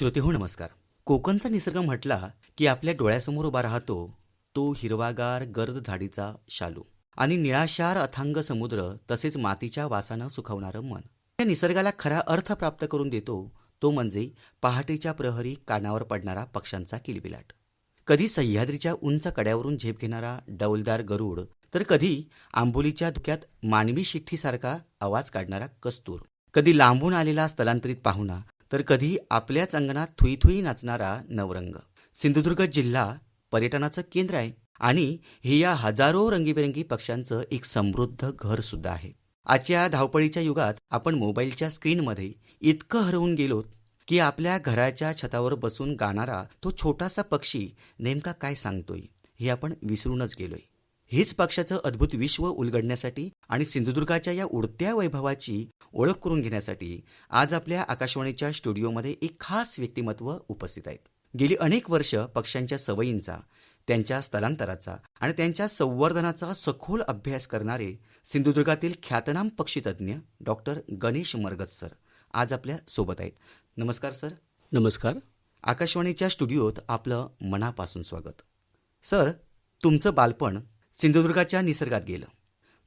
श्रोतेहो नमस्कार. कोकणचा निसर्ग म्हटला की आपल्या डोळ्यासमोर उभा राहतो तो हिरवागार गर्द झाडीचा शालू आणि निळाशार अथांग समुद्र, तसेच मातीच्या वासानं सुखवणारं मन. या निसर्गाला खरा अर्थ प्राप्त करून देतो तो म्हणजे पहाटेच्या प्रहरी कानावर पडणारा पक्ष्यांचा किलबिलाट. कधी सह्याद्रीच्या उंच कड्यावरून झेप घेणारा डौलदार गरुड, तर कधी आंबोलीच्या धुक्यात मानवी शिट्टीसारखा आवाज काढणारा कस्तूर, कधी लांबून आलेला स्थलांतरित पाहुणा, तर कधी आपल्याच अंगणात थुई थुई नाचणारा नवरंग. सिंधुदुर्ग जिल्हा पर्यटनाचं केंद्र आहे आणि हे या हजारो रंगीबेरंगी पक्ष्यांचं एक समृद्ध घर सुद्धा आहे. आजच्या धावपळीच्या युगात आपण मोबाईलच्या स्क्रीनमध्ये इतकं हरवून गेलोत की आपल्या घराच्या छतावर बसून गाणारा तो छोटासा पक्षी नेमका काय सांगतोय हे आपण विसरूनच गेलोय. हेच पक्षाचं अद्भुत विश्व उलगडण्यासाठी आणि सिंधुदुर्गाच्या या उडत्या वैभवाची ओळख करून घेण्यासाठी आज आपल्या आकाशवाणीच्या स्टुडिओमध्ये एक खास व्यक्तिमत्व उपस्थित आहेत. गेली अनेक वर्ष पक्ष्यांच्या सवयींचा, त्यांच्या स्थलांतराचा आणि त्यांच्या संवर्धनाचा सखोल अभ्यास करणारे सिंधुदुर्गातील ख्यातनाम पक्षीतज्ञ डॉक्टर गणेश मरगत सर आज आपल्या सोबत आहेत. नमस्कार सर. नमस्कार. आकाशवाणीच्या स्टुडिओत आपलं मनापासून स्वागत. सर, तुमचं बालपण सिंधुदुर्गाच्या निसर्गात गेलं,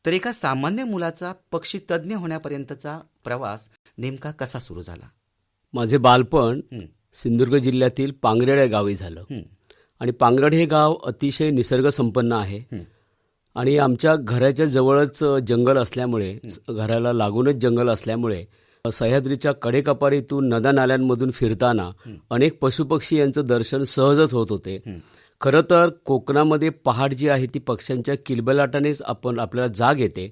तर एका सामान्य मुलाचा पक्षीतज्ञ होण्यापर्यंतचा प्रवास नेमका कसा सुरू झाला? माझे बालपण सिंधुदुर्ग जिल्ह्यातील पांगरेड या गावी झालं. आणि पांगरेड हे गाव अतिशय निसर्ग संपन्न आहे आणि आमच्या घराच्या जवळच जंगल असल्यामुळे, घराला लागूनच जंगल असल्यामुळे सह्याद्रीच्या कडेकपारीतून नद्या नाल्यांमधून फिरताना अनेक पशुपक्षी यांचं दर्शन सहजच होत होते. खरं तर कोकणामध्ये पहाट जी आहे ती पक्ष्यांच्या किलबिलाटानेच आपल्याला जाग येते.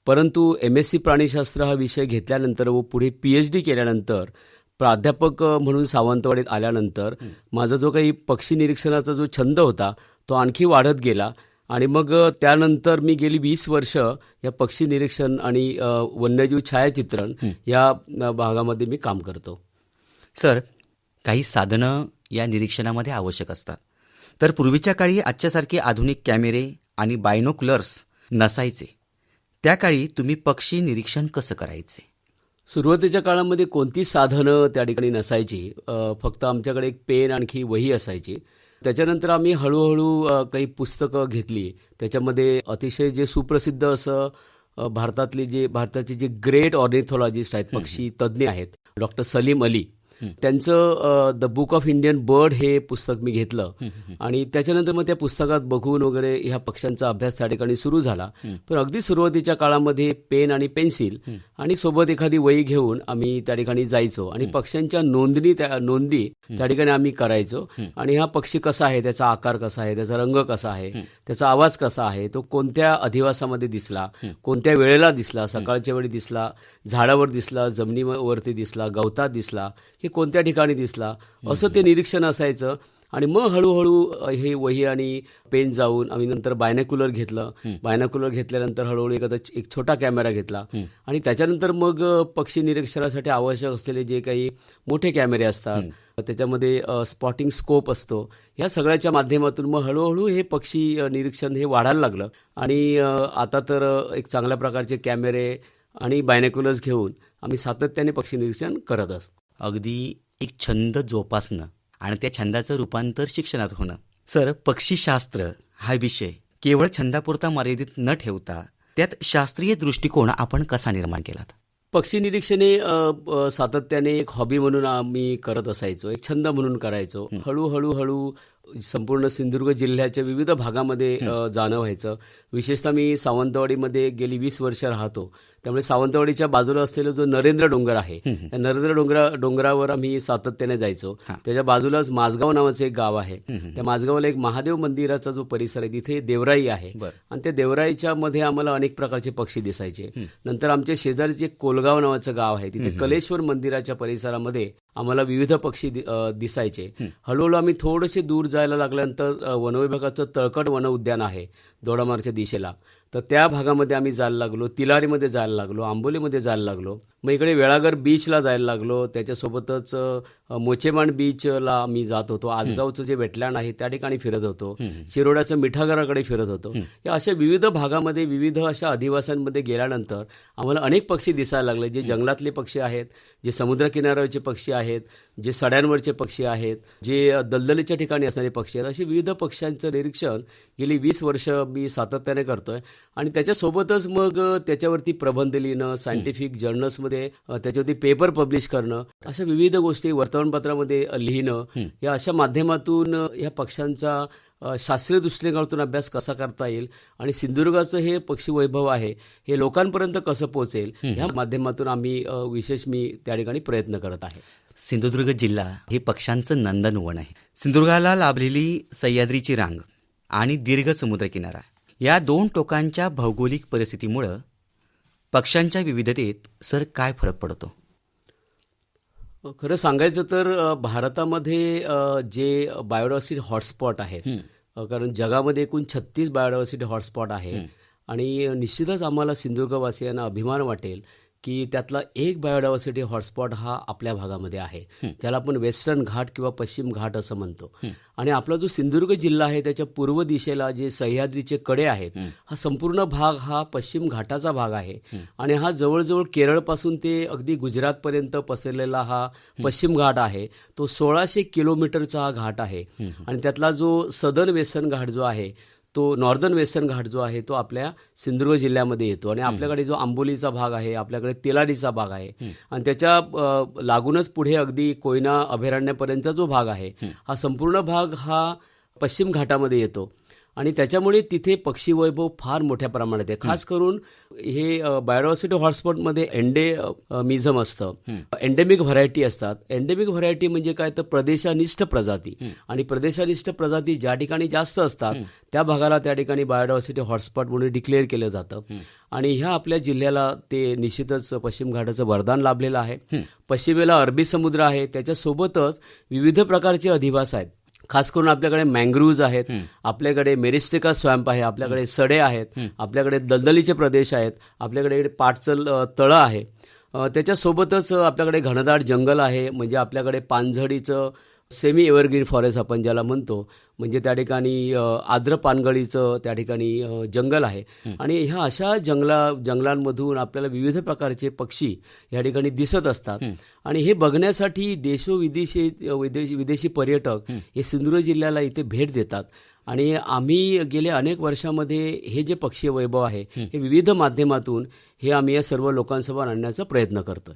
परंतु MSc प्राणीशास्त्र हा विषय घेतल्यानंतर व पुढे PhD केल्यानंतर, प्राध्यापक म्हणून सावंतवाडीत आल्यानंतर माझा जो काही पक्षी निरीक्षणाचा जो छंद होता तो आणखी वाढत गेला आणि मग त्यानंतर मी गेली 20 वर्ष या पक्षी निरीक्षण आणि वन्यजीव छायाचित्रण या भागामध्ये मी काम करतो. सर, काही साधनं या निरीक्षणामध्ये आवश्यक असतात, तर पूर्वीच्या काळी आजच्यासारखे आधुनिक कॅमेरे आणि बायनोक्युलर्स नसायचे. त्या काळी तुम्ही पक्षी निरीक्षण कसं करायचे? सुरुवातीच्या काळामध्ये कोणती साधनं त्या ठिकाणी नसायची. फक्त आमच्याकडे एक पेन, आणखी वही असायची. त्याच्यानंतर आम्ही हळूहळू काही पुस्तकं घेतली. त्याच्यामध्ये अतिशय जे सुप्रसिद्ध असं भारताचे जे ग्रेट ऑर्निथॉलॉजिस्ट आहेत, पक्षी तज्ज्ञ आहेत, डॉक्टर सलीम अली, त्यांचं the book of Indian bird हे पुस्तक मी घेतलं आणि त्याच्यानंतर मग त्या पुस्तकात बघून वगैरे ह्या पक्ष्यांचा अभ्यास त्या ठिकाणी सुरू झाला. पण अगदी सुरुवातीच्या काळामध्ये पेन आणि पेन्सिल आणि सोबत एखादी वही घेऊन आम्ही त्या ठिकाणी जायचो आणि पक्ष्यांच्या नोंदी त्या ठिकाणी आम्ही करायचो. आणि हा पक्षी कसा आहे, त्याचा आकार कसा आहे, त्याचा रंग कसा आहे, त्याचा आवाज कसा आहे, तो कोणत्या अधिवासामध्ये दिसला, कोणत्या वेळेला दिसला, सकाळच्या वेळी दिसला, झाडावर दिसला, जमिनीवरती दिसला, गवतात दिसला, कोणत्या ठिकाणी दिसला, असं ते निरीक्षण असायचं. आणि मग हळूहळू हे वही आणि पेन जाऊन आम्ही नंतर बायनोक्युलर घेतलं. बायनोक्युलर घेतल्यानंतर हळूहळू एक छोटा कॅमेरा घेतला आणि त्याच्यानंतर मग पक्षी निरीक्षणासाठी आवश्यक असलेले जे काही मोठे कॅमेरे असतात, त्याच्यामध्ये स्पॉटिंग स्कोप असतो, या सगळ्याच्या माध्यमातून मग हळूहळू हे पक्षी निरीक्षण हे वाढायला लागलं. आणि आता तर एक चांगल्या प्रकारचे कॅमेरे आणि बायनोक्युलर्स घेऊन आम्ही सातत्याने पक्षी निरीक्षण करत असतो. अगदी एक छंद जोपासणं आणि त्या छंदाचं रूपांतर शिक्षणात होणं. सर, पक्षीशास्त्र हा विषय केवळ छंदापुरता मर्यादित न ठेवता त्यात शास्त्रीय दृष्टिकोन आपण कसा निर्माण केलात? पक्षी निरीक्षण हे सातत्याने एक हॉबी म्हणून आम्ही करत असायचो, एक छंद म्हणून करायचो. हळूहळू संपूर्ण सिंधुदुर्ग जिल्ह्याच्या विविध भागामध्ये जाणं व्हायचं. विशेषतः मी सावंतवाडीमध्ये गेली 20 वर्ष राहतो, त्यामुळे सावंतवाडीच्या बाजूला असलेला जो नरेंद्र डोंगर आहे, त्या नरेंद्र डोंगरावर आम्ही सातत्याने जायचो. त्याच्या बाजूलाच माझगाव नावाचं एक गाव आहे. त्या माझगावला एक महादेव मंदिराचा जो परिसर आहे, तिथे देवराई आहे आणि त्या देवराईच्या मध्ये आम्हाला अनेक प्रकारचे पक्षी दिसायचे. नंतर आमच्या शेजारीचे एक कोलगाव नावाचं गाव आहे, तिथे कलेश्वर मंदिराच्या परिसरामध्ये आम्हाला विविध पक्षी दिसायचे. हळूहळू आम्ही थोडेसे दूर जायला लागल्यानंतर वनविभागाचं तळकट वन उद्यान आहे दोडामार्गच्या दिशेला, तर त्या भागामध्ये आम्ही जायला लागलो. तिलारीमध्ये जायला लागलो, आंबोलीमध्ये जायला लागलो. मग इकडे वेळागर बीचला जायला लागलो. त्याच्यासोबतच मोचेमाण बीचला आम्ही जात होतो. आजगावचं जे वेटलँड आहे त्या ठिकाणी फिरत होतो. शिरोड्याचं मिठागराकडे फिरत होतो. या अशा विविध भागामध्ये, विविध अशा अधिवासांमध्ये गेल्यानंतर आम्हाला अनेक पक्षी दिसायला लागले, जे जंगलातले पक्षी आहेत, जे समुद्रकिनाऱ्यावरचे पक्षी आहेत, जे सड्यांवरचे पक्षी आहेत, जे दलदलीच्या ठिकाणी असणारे पक्षी आहेत, असे विविध पक्ष्यांचं निरीक्षण गेली 20 वर्ष मी सातत्याने करतोय. आणि त्याच्यासोबतच मग त्याच्यावरती प्रबंध लिहिणं, सायंटिफिक जर्नल्समध्ये त्याच्यावरती पेपर पब्लिश करणं, अशा विविध गोष्टी वर्तमानपत्रामध्ये लिहिणं, या अशा माध्यमातून या पक्ष्यांचा शास्त्रीय दृष्टिकोनातून अभ्यास कसा करता येईल आणि सिंधुदुर्गाचं हे पक्षी वैभव आहे हे लोकांपर्यंत कसं पोहोचेल, ह्या माध्यमातून आम्ही विशेष मी त्या ठिकाणी प्रयत्न करत आहे. सिंधुदुर्ग जिल्हा हे पक्ष्यांचं नंदनवन आहे. सिंधुदुर्गाला लाभलेली सह्याद्रीची रांग आणि दीर्घ समुद्रकिनारा या दोन टोकांच्या भौगोलिक परिस्थितीमुळं पक्ष्यांच्या विविधतेत सर काय फरक पडतो? खरं सांगायचं तर भारतामध्ये जे बायोडायव्हर्सिटी हॉटस्पॉट आहेत, कारण जगामध्ये एकूण 36 बायोडायव्हर्सिटी हॉटस्पॉट आहे आणि निश्चितच आम्हाला सिंधुदुर्गवासियांना अभिमान वाटेल की त्यातला एक बायोडायव्हर्सिटी हॉटस्पॉट हा आपल्या भागामध्ये आहे, ज्याला आपण वेस्टर्न घाट किंवा पश्चिम घाट असं म्हणतो. आणि आपला जो सिंधुदुर्ग जिल्हा आहे त्याच्या पूर्व दिशेला जे सह्याद्रीचे कडे आहेत, हा संपूर्ण भाग हा पश्चिम घाटाचा भाग आहे. आणि हा जवळजवळ केरळपासून ते अगदी गुजरातपर्यंत पसरलेला हा पश्चिम घाट आहे. तो 1600 किलोमीटरचा हा घाट आहे. आणि त्यातला जो सदर्न वेस्टर्न घाट जो आहे, तो नॉर्दर्न वेस्टर्न घाट जो आहे तो आपल्या सिंधुदुर्ग जिल्ह्यामध्ये येतो. आणि आपल्याकडे जो आंबोलीचा भाग आहे, आपल्याकडे तेलाडीचा भाग आहे, आणि त्याच्या लागूनच पुढे अगदी कोयना अभयारण्यापर्यंतचा जो भाग आहे, हा संपूर्ण भाग हा पश्चिम घाटामध्ये येतो. आणि त्याच्यामुळे तिथे पक्षी वैभव फार मोठ्या प्रमाणात आहे. खास करून हे बायोडायव्हर्सिटी हॉटस्पॉटमध्ये एंडेमिझम असतं, एंडेमिक व्हरायटी असतात. एंडेमिक व्हरायटी म्हणजे काय, तर प्रदेशानिष्ठ प्रजाती. आणि प्रदेशानिष्ठ प्रजाती ज्या ठिकाणी जास्त असतात त्या भागाला त्या ठिकाणी बायोडायव्हर्सिटी हॉटस्पॉट म्हणून डिक्लेअर केलं जातं. आणि ह्या आपल्या जिल्ह्याला ते निश्चितच पश्चिम घाटाचं वरदान लाभलेलं आहे. पश्चिमेला अरबी समुद्र आहे, त्याच्यासोबतच विविध प्रकारचे अधिवास आहेत. खास करून आपल्याकडे मँग्रोव्ज आहेत, आपल्याकडे मेरिस्टिका स्वॅम्प आहे, आपल्याकडे सडे आहेत, आपल्याकडे दलदलीचे प्रदेश आहेत, आपल्याकडे पाटचल तळं आहे. त्याच्यासोबतच आपल्याकडे घनदाट जंगल आहे, म्हणजे आपल्याकडे पानझडीचं सेमी एव्हरग्रीन फॉरेस्ट आपण ज्याला म्हणतो, म्हणजे त्या ठिकाणी आर्द्र पानगळीचं त्या ठिकाणी जंगल आहे. आणि ह्या अशा जंगलांमधून आपल्याला विविध प्रकारचे पक्षी या ठिकाणी दिसत असतात. आणि हे बघण्यासाठी विदेशी पर्यटक हे सिंधुदुर्ग जिल्ह्याला इथे भेट देतात. आणि आम्ही गेल्या अनेक वर्षामध्ये हे जे पक्षी वैभव आहे हे विविध माध्यमातून हे आम्ही या सर्व लोकांसमोर आणण्याचा प्रयत्न करतोय.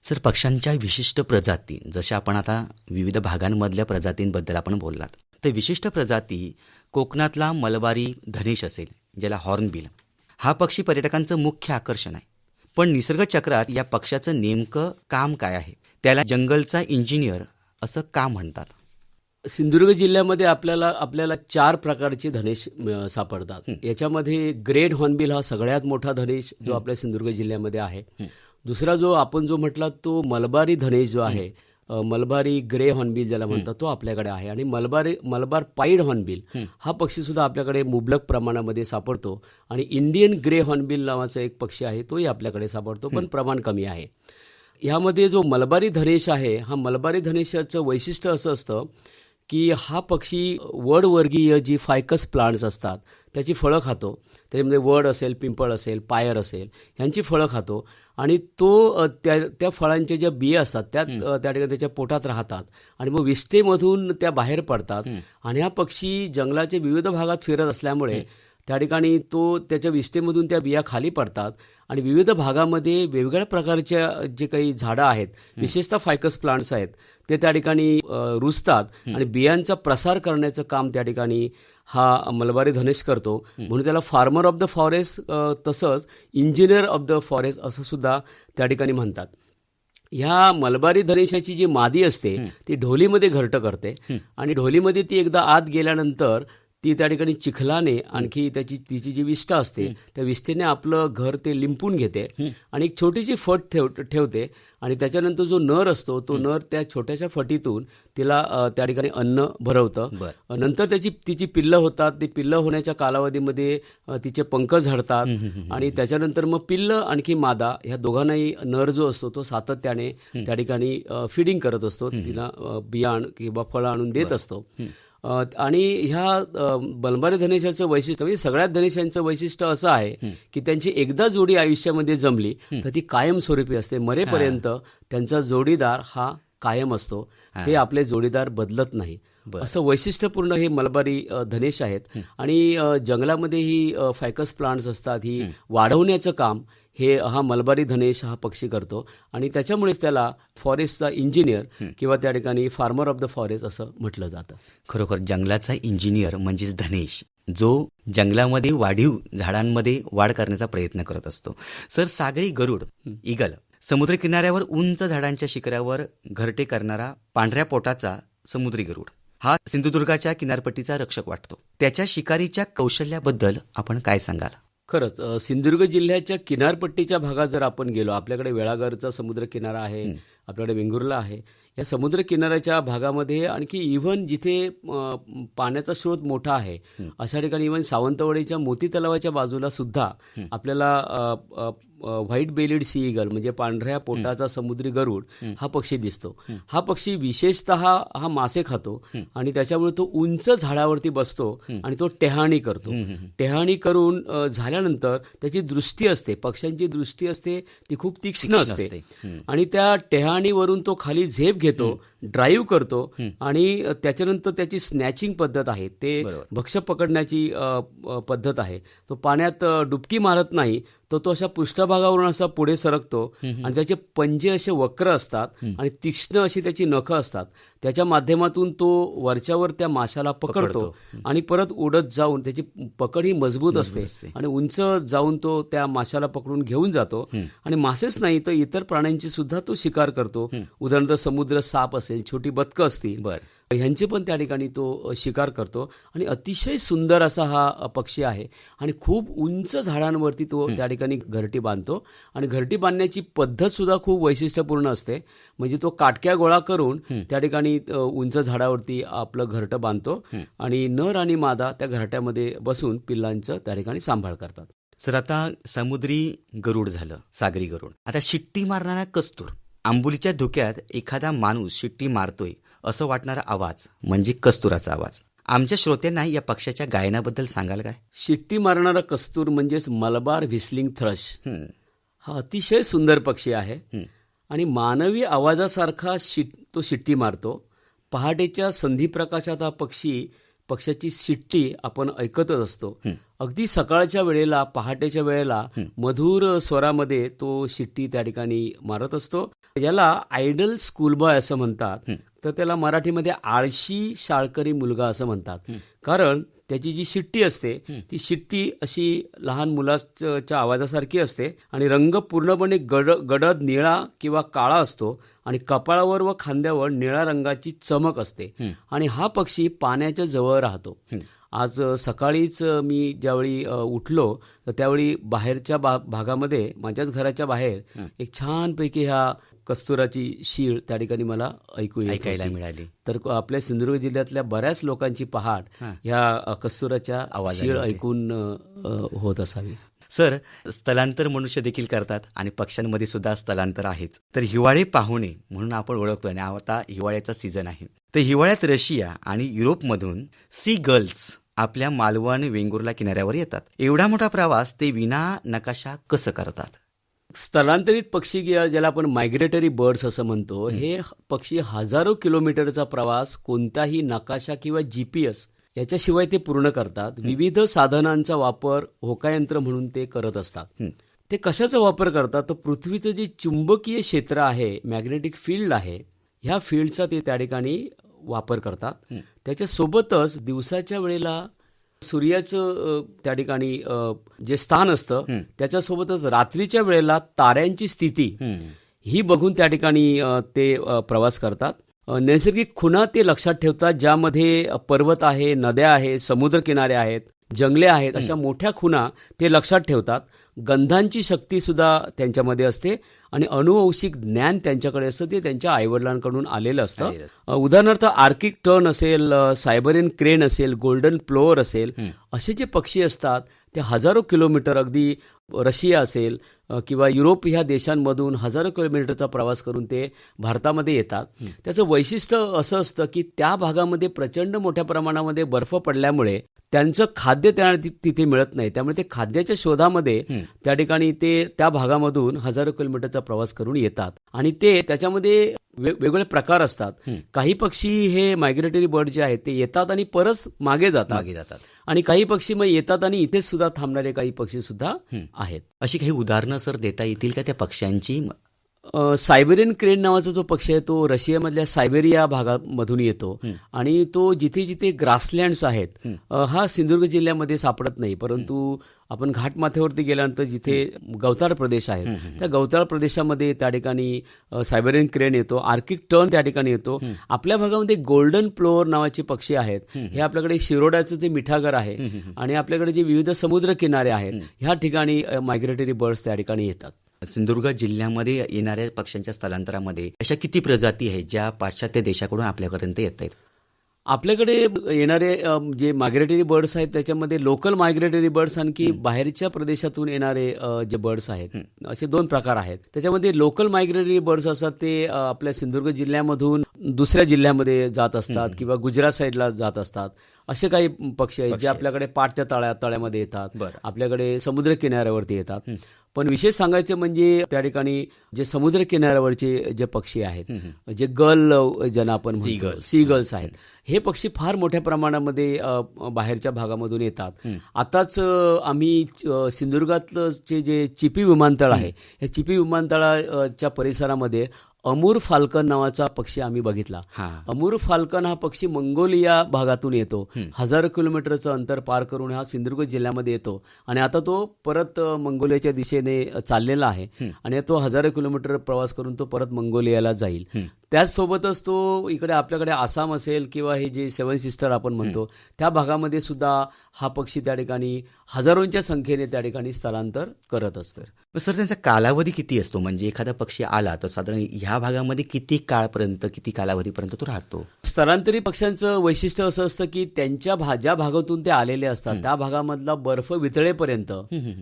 सर, पक्ष्यांच्या विशिष्ट प्रजाती, जशा आपण आता विविध भागांमधल्या प्रजातींबद्दल आपण बोललात, तर विशिष्ट प्रजाती कोकणातला मलबारी धनेश असेल, ज्याला हॉर्नबिल, हा पक्षी पर्यटकांचं मुख्य आकर्षण आहे. पण निसर्गचक्रात या पक्षाचं नेमकं काम काय आहे? त्याला जंगलचा इंजिनियर असं का म्हणतात? सिंधुदुर्ग जिल्ह्यामध्ये आपल्याला 4 प्रकारचे धनेश सापडतात. याच्यामध्ये ग्रेट हॉर्नबिल हा सगळ्यात मोठा धनेश जो आपल्या सिंधुदुर्ग जिल्ह्यामध्ये आहे. दुसरा जो आपण म्हटला तो मलबारी धनेश जो आहे, मलबारी ग्रे हॉर्नबिल ज्याला म्हणतात, तो आपल्याकडे आहे. आणि मलबार पाईड हॉर्नबिल हा पक्षी सुद्धा आपल्याकडे मुबलक प्रमाणामध्ये सापडतो. आणि इंडियन ग्रे हॉर्नबिल नावाचा एक पक्षी आहे, तोही आपल्याकडे सापडतो, पण प्रमाण कमी आहे. ह्यामध्ये जो मलबारी धनेश आहे, हा मलबारी धनेशाचं वैशिष्ट्य असं असतं की हा पक्षी वडवर्गीय जी फायकस प्लांट्स असतात त्याची फळं खातो. त्याच्यामध्ये वड असेल, पिंपळ असेल, पायर असेल, ह्यांची फळं खातो. आणि तो त्या फळांच्या ज्या बिया असतात त्या ठिकाणी त्याच्या पोटात राहतात आणि मग विष्ठेमधून त्या बाहेर पडतात. आणि हा पक्षी जंगलाच्या विविध भागात फिरत असल्यामुळे त्या ठिकाणी तो त्याच्या विष्ठेमधून त्या बिया खाली पडतात आणि विविध भागामध्ये वेगवेगळ्या प्रकारच्या जे काही झाडं आहेत, विशेषतः फायकस प्लांट्स आहेत, ते त्या ठिकाणी रुजतात आणि बियांचा प्रसार करण्याचं काम त्या ठिकाणी हा मलबारी धनेश करतो. म्हणून त्याला फार्मर ऑफ द फॉरेस्ट तसंच इंजिनियर ऑफ द फॉरेस्ट असं सुद्धा त्या ठिकाणी म्हणतात. ह्या मलबारी धनेशाची जी मादी असते ती ढोलीमध्ये घरटं करते आणि ढोलीमध्ये ती एकदा आत गेल्यानंतर ती त्या ठिकाणी चिखलाने आणखी तिची जी विष्ठा असते त्या विष्ठेने आपलं घर ते लिंपून घेते आणि एक छोटीशी फट ठेवते. आणि त्याच्यानंतर जो नर असतो तो नर त्या छोट्याशा फटीतून तिला त्या ठिकाणी अन्न भरवतं. नंतर तिची पिल्लं होतात. ती पिल्लं होण्याच्या कालावधीमध्ये तिचे पंख झडतात आणि त्याच्यानंतर मग पिल्लं आणखी मादा ह्या दोघांनाही नर जो असतो तो सातत्याने त्या ठिकाणी फिडिंग करत असतो, तिला बियाण किंवा फळं आणून देत असतो. आणि ह्या मलबारी धनेशाचं वैशिष्ट्य म्हणजे सगळ्याच धनेशांचं वैशिष्ट्य असं आहे की त्यांची एकदा जोडी आयुष्यामध्ये जमली तर ती कायमस्वरूपी असते. मरेपर्यंत त्यांचा जोडीदार हा कायम असतो. ते आपले जोडीदार बदलत नाही. असं वैशिष्ट्यपूर्ण हे मलबारी धनेश आहेत. आणि जंगलामध्ये ही फायकस प्लांट्स असतात, ही वाढवण्याचं काम हा मलबारी धनेश हा पक्षी करतो. आणि त्याच्यामुळेच त्याला फॉरेस्टचा इंजिनियर किंवा त्या ठिकाणी फार्मर ऑफ द फॉरेस्ट असं म्हटलं जातं. खरोखर जंगलाचा इंजिनियर म्हणजेच धनेश, जो जंगलामध्ये वाढीव झाडांमध्ये वाढ करण्याचा प्रयत्न करत असतो. सर, सागरी गरुड ईगल समुद्रकिनाऱ्यावर उंच झाडांच्या शिखरावर घरटे करणारा पांढऱ्या पोटाचा समुद्री गरुड हा सिंधुदुर्गाच्या किनारपट्टीचा रक्षक वाटतो. त्याच्या शिकारीच्या कौशल्याबद्दल आपण काय सांगाल? खरंच सिंधुदुर्ग जिल्ह्याच्या किनारपट्टीच्या भागात जर आपण गेलो, आपल्याकडे वेळागरचा समुद्र किनारा आहे, आपल्याकडे वेंगुर्ला आहे. या समुद्र किनाऱ्याच्या भागामध्ये आणखी इव्हन जिथे पाण्याचा स्रोत मोठा आहे अशा ठिकाणी इव्हन सावंतवाडीच्या मोती तलावाच्या बाजूला सुद्धा आपल्याला व्हाईट बेलिड सी ईगल म्हणजे पांढऱ्या पोटाचा समुद्री गरुड हा पक्षी दिसतो. हा पक्षी विशेषतः हा मासे खातो आणि त्याच्यामुळे तो उंच झाडावरती बसतो आणि तो टेहाणी करतो. टेहाणी करून झाल्यानंतर त्याची दृष्टी असते, पक्ष्यांची दृष्टी असते ती खूप तीक्ष्ण असते आणि त्या टेहाणीवरून तो खाली झेप घेतो, ड्राईव्ह करतो आणि त्याच्यानंतर त्याची स्नॅचिंग पद्धत आहे, ते भक्ष्य पकडण्याची पद्धत आहे. तो पाण्यात डुबकी मारत नाही, तो अशा पृष्ठभागावरून असा पुढे सरकतो आणि त्याचे पंजे असे वक्र असतात आणि तीक्ष्ण अशी त्याची नखं असतात. त्याच्या माध्यमातून तो वरच्यावर त्या माशाला पकडतो आणि परत उडत जाऊन त्याची पकड ही मजबूत असते आणि उंच जाऊन तो त्या माशाला पकडून घेऊन जातो. आणि मासेच नाही तर इतर प्राण्यांची सुद्धा तो शिकार करतो. उदाहरणार्थ समुद्र साप असेल, छोटी बदकं असतील, ह्यांचे पण त्या ठिकाणी तो शिकार करतो. आणि अतिशय सुंदर असा हा पक्षी आहे आणि खूप उंच झाडांवरती तो त्या ठिकाणी घरटी बांधतो. आणि घरटी बांधण्याची पद्धत सुद्धा खूप वैशिष्ट्यपूर्ण असते. म्हणजे तो काटक्या गोळा करून त्या ठिकाणी उंच झाडावरती आपलं घरटं बांधतो आणि नर आणि मादा त्या घरट्यामध्ये बसून पिल्लांचं त्या ठिकाणी सांभाळ करतात. सर, आता समुद्री गरुड झालं, सागरी गरुड. आता शिट्टी मारणारा कस्तूर. आंबोलीच्या धुक्यात एखादा माणूस शिट्टी मारतोय असं वाटणारा आवाज म्हणजे कस्तुराचा आवाज. आमच्या श्रोत्यांना या पक्षाच्या गायनाबद्दल सांगाल काय? शिट्टी मारणारा कस्तूर म्हणजेच मलबार व्हिस्लिंग थ्रश हा अतिशय सुंदर पक्षी आहे आणि मानवी आवाजासारखा तो शिट्टी मारतो. पहाटेच्या संधिप्रकाशात हा पक्षाची शिट्टी आपण ऐकतच असतो. अगदी सकाळच्या वेळेला, पहाटेच्या वेळेला मधुर स्वरामध्ये तो शिट्टी त्या ठिकाणी मारत असतो. याला आयडल स्कूलबॉय असं म्हणतात, तर त्याला मराठीमध्ये आळशी शाळकरी मुलगा असं म्हणतात. कारण त्याची जी शिट्टी असते ती शिट्टी अशी लहान मुलाच्या आवाजासारखी असते आणि रंग पूर्णपणे गडद निळा किंवा काळा असतो आणि कपाळावर व खांद्यावर निळ्या रंगाची चमक असते. आणि हा पक्षी पाण्याच्या जवळ राहतो. आज सकाळीच मी ज्यावेळी उठलो तर त्यावेळी बाहेरच्या भागामध्ये माझ्याच घराच्या बाहेर एक छानपैकी ह्या कस्तुराची शीळ त्या ठिकाणी मला ऐकायला तर आपल्या सिंधुदुर्ग जिल्ह्यातल्या बऱ्याच लोकांची पहाट ह्या कस्तुराच्या शीळ ऐकून होत असावी. सर, स्थलांतर मनुष्य देखील करतात आणि पक्ष्यांमध्ये सुद्धा स्थलांतर आहेच. तर हिवाळे पाहुणे म्हणून आपण ओळखतो आणि आता हिवाळ्याचा सीझन आहे. तर हिवाळ्यात रशिया आणि युरोपमधून सी गर्ल्स आपल्या मालवण वेंगुर्ला किनाऱ्यावर येतात. एवढा मोठा प्रवास ते विना नकाशा कसं करतात? स्थलांतरित पक्षी ज्याला आपण मायग्रेटरी बर्ड्स असं म्हणतो, हे पक्षी हजारो किलोमीटरचा प्रवास कोणताही नकाशा किंवा GPS याच्याशिवाय ते पूर्ण करतात. विविध साधनांचा वापर होकायंत्र म्हणून ते करत असतात. ते कशाचा वापर करतात तर पृथ्वीचं जे चुंबकीय क्षेत्र आहे, मॅग्नेटिक फील्ड आहे, ह्या फील्डचा ते त्या ठिकाणी वापर करतात. त्याच्यासोबतच दिवसाच्या वेळेला सूर्याचं त्या ठिकाणी जे स्थान असतं त्याच्यासोबतच रात्रीच्या वेळेला ताऱ्यांची स्थिती ही बघून त्या ठिकाणी ते प्रवास करतात. नैसर्गिक खुणा ते लक्षात ठेवतात, ज्यामध्ये पर्वत आहे, नद्या आहेत, समुद्रकिनारे आहेत, जंगले आहेत, अशा मोठ्या खुणा ते लक्षात ठेवतात. गंधांची शक्ती सुद्धा त्यांच्यामध्ये असते आणि अनुवंशिक ज्ञान त्यांच्याकडे असतं, ते त्यांच्या आईवडिलांकडून आलेलं असतं. उदाहरणार्थ आर्किक टर्न असेल, सायबेरियन क्रेन असेल, गोल्डन प्लोअर असेल, असे जे पक्षी असतात ते हजारो किलोमीटर, अगदी रशिया असेल किंवा युरोप ह्या देशांमधून हजारो किलोमीटरचा प्रवास करून ते भारतामध्ये येतात. त्याचं वैशिष्ट्य असं असतं की त्या भागामध्ये प्रचंड मोठ्या प्रमाणामध्ये बर्फ पडल्यामुळे त्यांचं खाद्य तिथे मिळत नाही. त्यामुळे ते खाद्याच्या शोधामध्ये त्या ठिकाणी ते त्या भागामधून हजारो किलोमीटरचा प्रवास करून येतात. आणि ते त्याच्यामध्ये वेगवेगळे प्रकार असतात. काही पक्षी हे मायग्रेटरी बर्ड जे आहेत ते येतात आणि परत मागे जातात. आणि काही पक्षी मग येतात आणि इथेच सुद्धा थांबणारे काही पक्षी सुद्धा आहेत. अशी काही उदाहरणं सर देता येतील का त्या पक्ष्यांची? सायबेरियन क्रेन नावाचा जो पक्षी आहे तो रशियामधल्या सायबेरिया भागामधून येतो आणि तो जिथे जिथे ग्रासलँड्स आहेत, हा सिंधुदुर्ग जिल्ह्यामध्ये सापडत नाही, परंतु आपण घाटमाथ्यावरती गेल्यानंतर जिथे गवताळ प्रदेश आहे त्या गवताळ प्रदेशामध्ये त्या ठिकाणी सायबेरियन क्रेन येतो. आर्किक टर्न त्या ठिकाणी येतो. आपल्या भागामध्ये गोल्डन प्लोअर नावाचे पक्षी आहेत. हे आपल्याकडे शिरोड्याचं जे मिठागर आहे आणि आपल्याकडे जे विविध समुद्र किनारे आहेत ह्या ठिकाणी मायग्रेटरी बर्ड्स त्या ठिकाणी येतात. सिंधुदुर्ग जिल्ह्यामध्ये येणाऱ्या पक्ष्यांच्या स्थलांतरामध्ये अशा किती प्रजाती आहेत ज्या पाश्चात्य देशाकडून आपल्यापर्यंत येत आहेत? आपल्याकडे येणारे जे मायग्रेटरी बर्ड्स आहेत त्याच्यामध्ये लोकल मायग्रेटरी बर्ड्स आणखी बाहेरच्या प्रदेशातून येणारे जे बर्ड्स आहेत असे 2 प्रकार आहेत. त्याच्यामध्ये लोकल मायग्रेटरी बर्ड्स असतात ते आपल्या सिंधुदुर्ग जिल्ह्यामधून दुसऱ्या जिल्ह्यामध्ये जात असतात किंवा गुजरात साईडला जात असतात. असे काही पक्षी आहेत जे आपल्याकडे पाटच्या तळ्यामध्ये येतात, आपल्याकडे समुद्र किनाऱ्यावरती येतात. पण विशेष सांगायचं म्हणजे त्या ठिकाणी जे समुद्र किनाऱ्यावरचे जे पक्षी आहेत, जे ज्यांना आपण म्हणतो सी गर्ल्स आहेत, हे पक्षी फार मोठ्या प्रमाणामध्ये बाहेरच्या भागामधून येतात. आताच आम्ही सिंधुदुर्गातलं जे चिपी विमानतळ आहे या चिपी विमानतळाच्या परिसरामध्ये अमूर फाल्कन नावाचा पक्षी आम्ही बघितला. अमूर फाल्कन हा पक्षी मंगोलिया भागातून येतो. हजारो किलोमीटरचं अंतर पार करून हा सिंधुदुर्ग जिल्ह्यामध्ये येतो आणि आता तो परत मंगोलियाच्या दिशेने चाललेला आहे आणि तो हजारो किलोमीटर प्रवास करून तो परत मंगोलियाला जाईल. त्याचसोबतच तो इकडे आपल्याकडे आसाम असेल किंवा हे जे 7 सिस्टर आपण म्हणतो त्या भागामध्ये सुद्धा हा पक्षी त्या ठिकाणी हजारोंच्या संख्येने त्या ठिकाणी स्थलांतर करत असतं. सर त्यांचा कालावधी किती असतो? म्हणजे एखादा पक्षी आला तर साधारण ह्या भागामध्ये किती कालावधीपर्यंत तो राहतो? स्थलांतरी पक्ष्यांचं वैशिष्ट्य असं असतं की त्यांच्या ज्या भागातून ते आलेले असतात त्या भागामधला बर्फ वितळेपर्यंत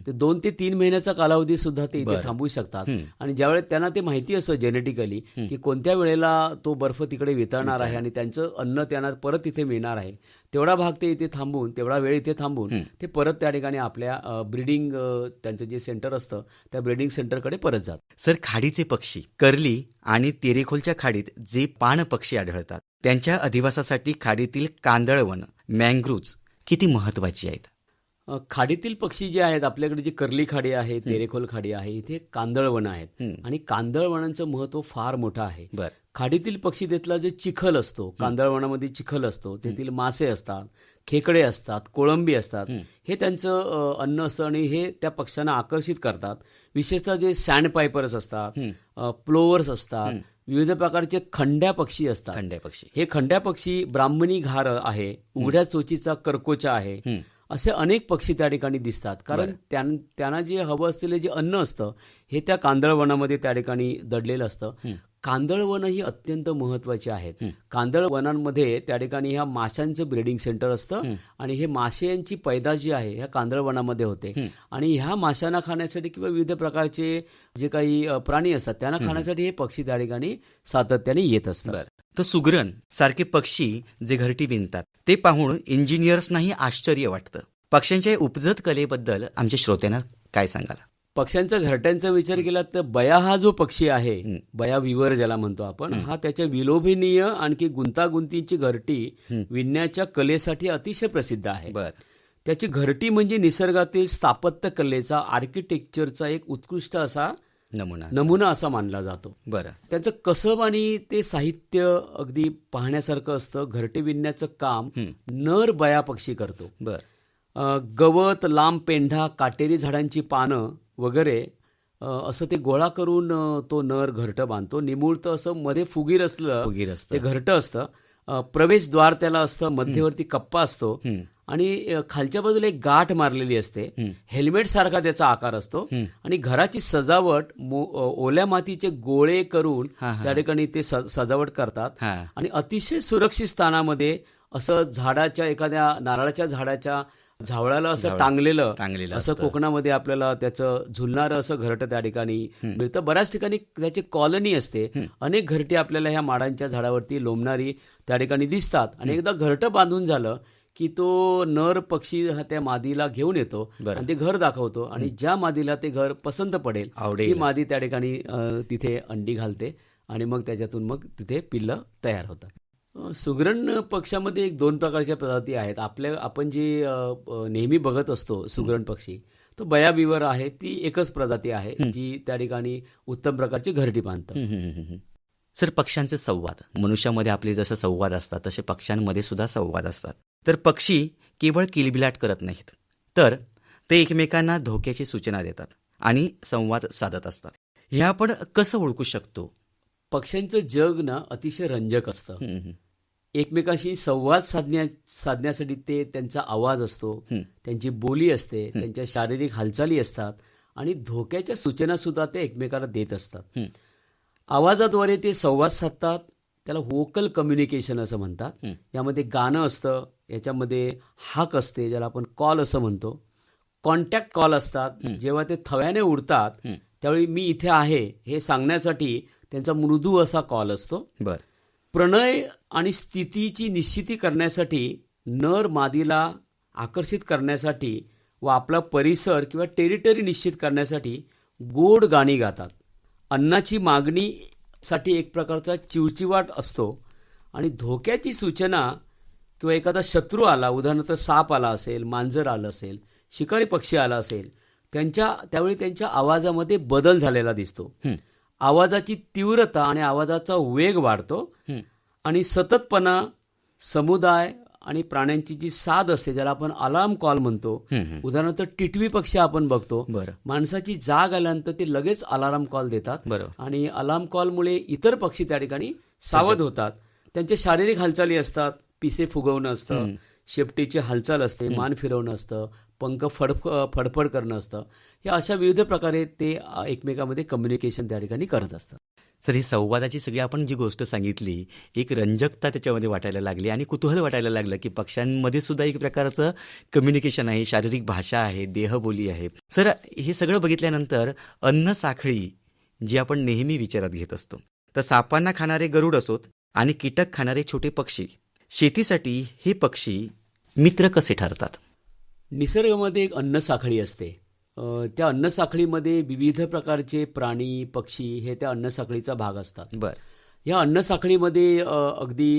ते 2 ते 3 महिन्याचा कालावधी सुद्धा ते इथे थांबू शकतात. आणि ज्यावेळेस त्यांना ते माहिती असतं जेनेटिकली की कोणत्या वेळेला तो बर्फ तिकडे वितळणार आहे आणि त्यांचं अन्न त्यांना परत तिथे मिळणार आहे, तेवढा भाग ते इथे थांबून तेवढा वेळ इथे थांबून ते परत त्या ठिकाणी आपल्या ब्रीडिंग त्यांचं जे सेंटर असतं त्या ब्रीडिंग सेंटरकडे परत जातात. सर, खाडीचे पक्षी कर्ली आणि तेरेखोलच्या खाडीत जे पाण पक्षी आढळतात त्यांच्या अधिवासासाठी खाडीतील कांदळवन मँग्रुव्ज किती महत्वाची आहेत? खाडीतील पक्षी जे आहेत आपल्याकडे जी कर्ली खाडी आहे, तेरेखोल खाडी आहे, इथे कांदळवन आहेत आणि कांदळवनांचं महत्व फार मोठं आहे. खाडीतील पक्षी तिथला जे चिखल असतो, कांदळवनामध्ये चिखल असतो, तेथील मासे असतात, खेकडे असतात, कोळंबी असतात, हे त्यांचं अन्न असतं आणि हे त्या पक्ष्यांना आकर्षित करतात. विशेषतः जे सँड पायपर्स असतात, प्लोवर्स असतात, विविध प्रकारचे खंड्या पक्षी असतात. हे खंड्या पक्षी ब्राह्मणी घार आहे, उघड्या चोचीचा करकोचा आहे, असे अनेक पक्षी त्या ठिकाणी दिसतात. कारण त्यांना जे हवं असलेलं जे अन्न असतं हे त्या कांदळवनामध्ये त्या ठिकाणी दडलेलं असतं. कांदळवन ही अत्यंत महत्वाची आहेत. कांदळवनांमध्ये त्या ठिकाणी ह्या माशांचं ब्रीडिंग सेंटर असतं आणि हे माशांची पैदास जी आहे ह्या कांदळवनामध्ये होते आणि ह्या माशांना खाण्यासाठी किंवा विविध प्रकारचे जे काही प्राणी असतात त्यांना खाण्यासाठी हे पक्षी त्या ठिकाणी सातत्याने येत असतात. तर सुगरण सारखे पक्षी जे घरटी विणतात ते पाहून इंजिनियर्सनाही आश्चर्य वाटतं. पक्ष्यांच्या उपजत कलेबद्दल आमच्या श्रोत्यांना काय सांगाल? पक्ष्यांच्या घरट्यांचा विचार केला तर बया हा जो पक्षी आहे, बया विवर ज्याला म्हणतो आपण, हा त्याच्या विलोभनीय आणखी गुंतागुंतीची घरटी विणण्याच्या कलेसाठी अतिशय प्रसिद्ध आहे. त्याची घरटी म्हणजे निसर्गातील स्थापत्य कलेचा, आर्किटेक्चरचा एक उत्कृष्ट असा नमुना असा मानला जातो. त्याचं कसब आणि ते साहित्य अगदी पाहण्यासारखं असतं. घरटी विणण्याचं काम नर बया पक्षी करतो. गवत, लांब पेंढा, काटेरी झाडांची पानं वगैरे असं ते गोळा करून तो नर घरटं बांधतो. निमुळतं असं मध्ये फुगीर असलं ते घरटं असतं. प्रवेशद्वार त्याला असतं, मध्यवर्ती कप्पा असतो आणि खालच्या बाजूला एक गाठ मारलेली असते. हेल्मेट सारखा त्याचा आकार असतो आणि घराची सजावट ओल्या मातीचे गोळे करून त्या ठिकाणी ते सजावट करतात आणि अतिशय सुरक्षित स्थानामध्ये असं झाडाच्या, एखाद्या नारळाच्या झाडाच्या झावळाला असं टांगलेलं असं कोकणामध्ये आपल्याला त्याचं झुलणारं असं घरटं त्या ठिकाणी मिळतं. बऱ्याच ठिकाणी त्याची कॉलनी असते. अनेक घरटी आपल्याला ह्या माडांच्या झाडावरती लोंबणारी त्या ठिकाणी दिसतात आणि एकदा घरटं बांधून झालं की तो नर पक्षी त्या मादीला घेऊन येतो बरं. आणि ते घर दाखवतो आणि ज्या मादीला ते घर पसंत पडेल आवडेल. ती मादी त्या ठिकाणी तिथे अंडी घालते आणि मग त्याच्यातून मग तिथे पिल्लं तयार होतात. सुगरण पक्षामध्ये एक 2 प्रकारच्या प्रजाती आहेत. आपण जी नेहमी बघत असतो सुगरण पक्षी, तो बयाबिवर आहे. ती एकच प्रजाती आहे जी त्या ठिकाणी उत्तम प्रकारची घरटी बांधतात. सर, पक्ष्यांचे संवाद, मनुष्यामध्ये आपले जसं संवाद असतात तसे पक्ष्यांमध्ये सुद्धा संवाद असतात. तर पक्षी केवळ किलबिलाट करत नाहीत, तर ते एकमेकांना धोक्याची सूचना देतात आणि संवाद साधत असतात. हे आपण कसं ओळखू शकतो? पक्ष्यांचं जग ना अतिशय रंजक असतं. एकमेकाशी संवाद साधण्यासाठी ते त्यांचा आवाज असतो, त्यांची बोली असते, त्यांच्या शारीरिक हालचाली असतात आणि धोक्याच्या सूचना सुद्धा ते एकमेकाला देत असतात. आवाजाद्वारे ते संवाद साधतात. त्याला व्होकल कम्युनिकेशन असं म्हणतात. यामध्ये गाणं असतं, याच्यामध्ये हाक असते ज्याला आपण कॉल असं म्हणतो. कॉन्टॅक्ट कॉल असतात. जेव्हा ते थव्याने उडतात त्यावेळी मी इथे आहे हे सांगण्यासाठी त्यांचा मृदू असा कॉल असतो. बर. प्रणय आणि स्थितीची निश्चिती करण्यासाठी नर मादीला आकर्षित करण्यासाठी व आपला परिसर किंवा टेरिटरी निश्चित करण्यासाठी गोड गाणी गातात. अन्नाची मागणीसाठी एक प्रकारचा चिवचिवाट असतो आणि धोक्याची सूचना किंवा एखादा शत्रू आला, उदाहरणार्थ साप आला असेल, मांजर आलं असेल, शिकारी पक्षी आला असेल, त्यावेळी त्यांच्या आवाजामध्ये बदल झालेला दिसतो. आवाजाची तीव्रता आणि आवाजाचा वेग वाढतो आणि सततपणा, समुदाय आणि प्राण्यांची जी साद असते ज्याला आपण अलार्म कॉल म्हणतो. उदाहरणार्थ टिटवी पक्षी आपण बघतो, माणसाची जाग आल्यानंतर ते लगेच अलार्म कॉल देतात आणि अलार्म कॉलमुळे इतर पक्षी त्या ठिकाणी सावध होतात. त्यांच्या शारीरिक हालचाली असतात, पिसे फुगवणं असतं, शेपटीची हालचाल असते, मान फिरवणं असतं, पंख फडफड करणं असतं. या अशा विविध प्रकारे ते एकमेकांमध्ये कम्युनिकेशन त्या ठिकाणी करत असतात. सर, ही संवादाची सगळी आपण जी गोष्ट सांगितली, एक रंजकता त्याच्यामध्ये वाटायला लागली आणि कुतूहल वाटायला लागलं की पक्ष्यांमध्ये सुद्धा एक प्रकारचं कम्युनिकेशन आहे, शारीरिक भाषा आहे, देहबोली आहे. सर, हे सगळं बघितल्यानंतर अन्न साखळी जी आपण नेहमी विचारात घेत असतो, तर सापांना खाणारे गरुड असोत आणि कीटक खाणारे छोटे पक्षी, शेतीसाठी हे पक्षी मित्र कसे ठरतात? निसर्गामध्ये एक अन्न साखळी असते. त्या अन्न साखळीमध्ये विविध प्रकारचे प्राणी, पक्षी हे त्या अन्न साखळीचा भाग असतात. बर. या अन्न साखळीमध्ये अगदी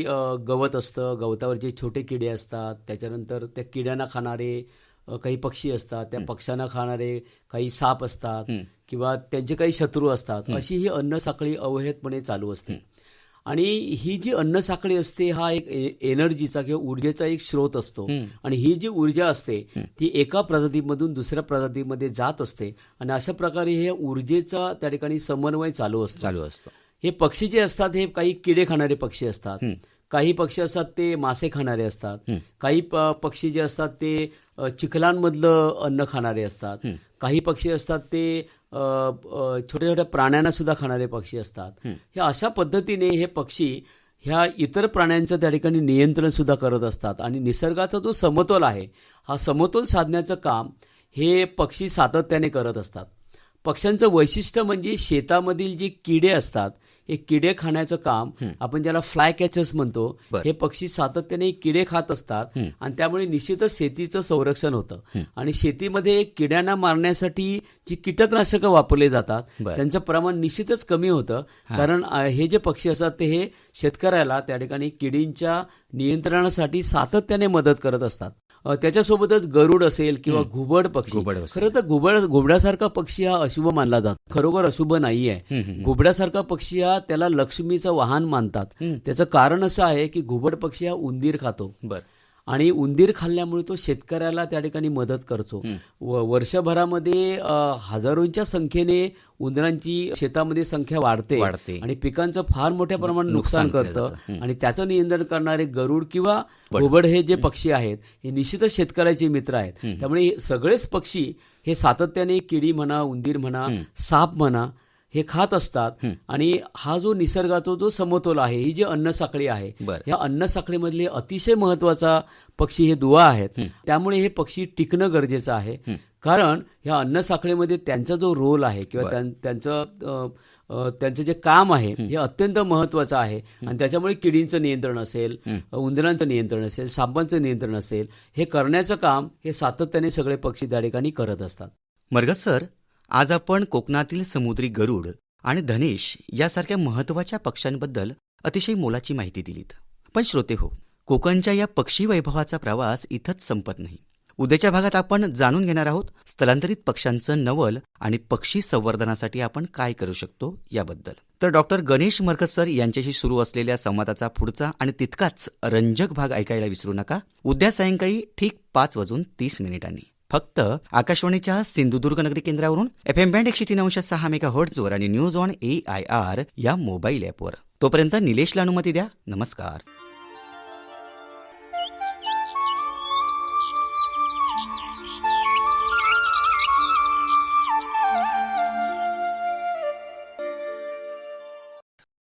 गवत असतं, गवतावर जे छोटे किडे असतात, त्याच्यानंतर त्या किड्यांना खाणारे काही पक्षी असतात, त्या पक्ष्यांना खाणारे काही साप असतात किंवा त्यांचे काही शत्रू असतात. अशी ही अन्न साखळी अवैधपणे चालू असते. आणि ही जी अन्न साखळी असते हा एक एनर्जीचा किंवा ऊर्जेचा एक स्रोत असतो आणि ही जी ऊर्जा असते ती एका प्रजातीमधून दुसऱ्या प्रजातीमध्ये जात असते आणि अशा प्रकारे हे ऊर्जेचा त्या ठिकाणी समन्वय चालू असतो. हे पक्षी जे असतात हे काही किडे खाणारे पक्षी असतात, काही पक्षी असतात ते मासे खाणारे असतात, काही पक्षी जे असतात ते चिखलांमधलं अन्न खाणारे असतात, काही पक्षी असतात ते छोट्या छोट्या प्राण्यांना सुद्धा खाणारे पक्षी असतात. हे अशा पद्धतीने हे पक्षी ह्या इतर प्राण्यांचं त्या ठिकाणी नियंत्रण सुद्धा करत असतात आणि निसर्गाचा जो समतोल आहे हा समतोल साधण्याचं काम हे पक्षी सातत्याने करत असतात. पक्ष्यांचं वैशिष्ट्य म्हणजे शेतामधील जे किडे असतात हे किडे खाण्याचं काम, आपण ज्याला फ्लाय कॅचर्स म्हणतो, हे पक्षी सातत्याने किडे खात असतात आणि त्यामुळे निश्चितच शेतीचं संरक्षण होतं. आणि शेतीमध्ये किड्यांना मारण्यासाठी जी कीटकनाशकं वापरले जातात त्यांचं प्रमाण निश्चितच कमी होतं, कारण हे जे पक्षी असतात ते हे शेतकऱ्याला त्या ठिकाणी किडींच्या नियंत्रणासाठी सातत्याने मदत करत असतात. त्याच्यासोबतच गरुड असेल किंवा घुबड पक्षी, खरं तर घुबडासारखा पक्षी हा अशुभ मानला जातो, खरोखर अशुभ नाहीये. घुबडासारखा पक्षी हा त्याला लक्ष्मीचं वाहन मानतात. त्याचं कारण असं आहे की घुबड पक्षी हा उंदीर खातो आणि उंदीर खाल्ल्यामुळे तो शेतकऱ्याला त्या ठिकाणी मदत करतो. वर्षभरामध्ये हजारोंच्या संख्येने उंदरांची शेतामध्ये संख्या वाढते आणि पिकांचं फार मोठ्या प्रमाणात नुकसान करतं आणि त्याचं नियंत्रण करणारे गरुड किंवा घुबड हे जे पक्षी आहेत हे निश्चितच शेतकऱ्याचे मित्र आहेत. त्यामुळे सगळेच पक्षी हे सातत्याने किडी म्हणा, उंदीर म्हणा, साप म्हणा हे खात असतात. आणि हा जो निसर्गाचा जो समतोल आहे, ही जी अन्न साखळी आहे, या अन्न साखळीमधले अतिशय महत्वाचा पक्षी हे दुवा आहेत. त्यामुळे हे पक्षी टिकणं गरजेचं आहे, कारण ह्या अन्न साखळीमध्ये त्यांचा जो रोल आहे किंवा त्यांचं त्यांचं जे काम आहे हे अत्यंत महत्त्वाचं आहे आणि त्याच्यामुळे किडींचं नियंत्रण असेल, उंदरांचं नियंत्रण असेल, सापांचं नियंत्रण असेल, हे करण्याचं काम हे सातत्याने सगळे पक्षी त्या ठिकाणी करत असतात. मरगत सर, आज आपण कोकणातील समुद्री गरुड आणि धनेश यासारख्या महत्त्वाच्या पक्ष्यांबद्दल अतिशय मोलाची माहिती दिलीत. पण श्रोते हो, कोकणच्या या पक्षी वैभवाचा प्रवास इथंच संपत नाही. उद्याच्या भागात आपण जाणून घेणार आहोत स्थलांतरित पक्ष्यांचं नवल आणि पक्षी संवर्धनासाठी आपण काय करू शकतो याबद्दल. तर डॉक्टर गणेश मरकत सर यांच्याशी सुरू असलेल्या संवादाचा पुढचा आणि तितकाच रंजक भाग ऐकायला विसरू नका. उद्या सायंकाळी ठीक 5:30 फक्त आकाशवाणीच्या सिंधुदुर्ग नगरी केंद्रावरून FM बँड 103.6 मेगाहर्ट्झवर आणि न्यूज ऑन AIR या मोबाईल ॲपवर. तोपर्यंत निलेशला अनुमती द्या. नमस्कार.